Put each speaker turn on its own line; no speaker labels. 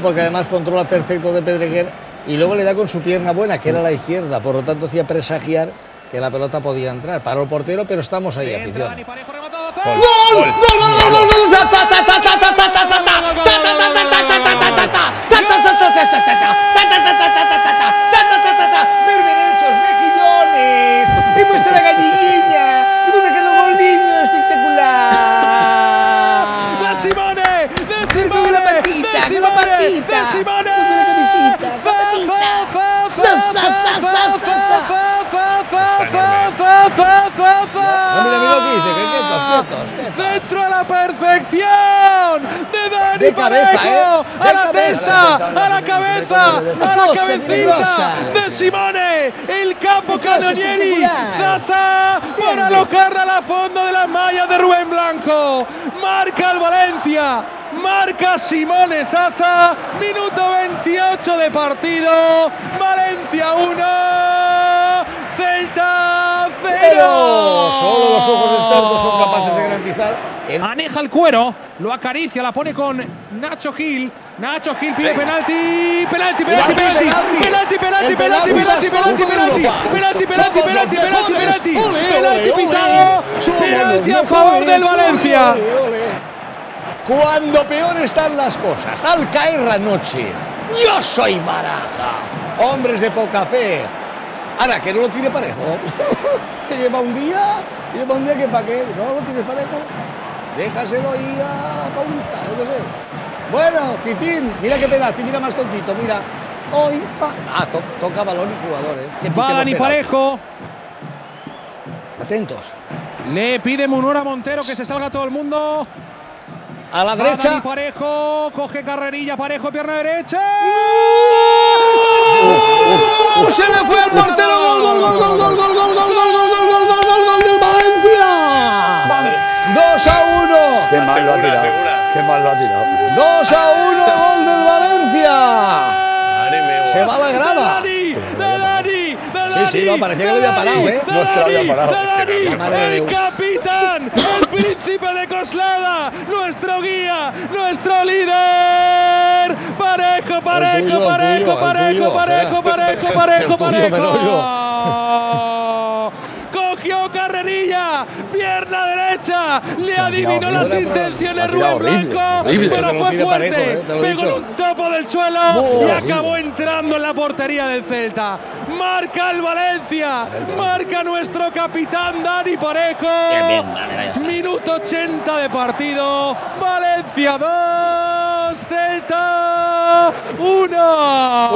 porque además controla perfecto de Pedreguer y luego le da con su pierna buena, que era la izquierda, por lo tanto hacía presagiar que la pelota podía entrar. Paró el portero, pero estamos ahí, afición. ¡Gol! Berberechos, mejillones, he puesto la gallina, y me quedo con niño espectacular.
¡De Simone! ¡De Simone!
Con la patita, con la patita,
¡De Simone!
con la camisita, con la patita. ¡Sa, sa, sa, sa, sa, sa! Mira lo que dice, quietos.
Dentro a la perfección de Dani
De cabeza,
Parejo,
de
a la
cabeza.
testa, a la cabeza, a la cabecita de Simone, el capo Canonieri, Zaza para alocarla a la fondo de las mallas de Rubén Blanco, marca el Valencia, marca Simone Zaza, minuto 28 de partido, Valencia 1, Celta 0.
Solo los ojos expertos son capaces de garantizar.
Aneja el cuero, lo acaricia, la pone con Nacho Gil. Nacho Gil pide penalti, penalti, penalti, penalti, penalti, penalti, penalti, penalti, penalti, penalti, penalti, penalti, penalti, penalti, penalti pitado, penalti a favor del Valencia.
Cuando peor están las cosas, al caer la noche, yo soy Baraja, hombres de poca fe. Ahora, que no lo tiene Parejo, lleva un día que para qué, no lo tienes Parejo, déjaselo ahí a Paulista, yo qué sé. Bueno, Titín, mira qué penalti, mira más tontito, mira. Hoy, toca balón y jugador,
Va Dani Parejo.
Atentos.
Le pide Munura a Montero que se salga todo el mundo.
A la derecha.
Dani Parejo, coge carrerilla, Parejo, pierna derecha.
Se le fue al portero, gol del Valencia. 2-1.
Qué mal lo ha tirado. Qué mal lo ha tirado.
2-1, gol del Valencia. Se va a la grada. Sí, no, parecía que lo había parado, ¿eh?
No es que lo había parado.
El capitán, el príncipe de Coslada, nuestro guía, nuestro líder. Parejo, Parejo, Parejo, Parejo, Parejo, Parejo, Parejo, Parejo. Cogió carrerilla, pierna derecha, le adivinó las intenciones Rubén Blanco, pero fue fuerte, pegó un topo del suelo y acabó entrando en la portería del Celta. Marca el Valencia, marca nuestro capitán Dani Parejo. Minuto 80 de partido, Valencia 2, Celta 1.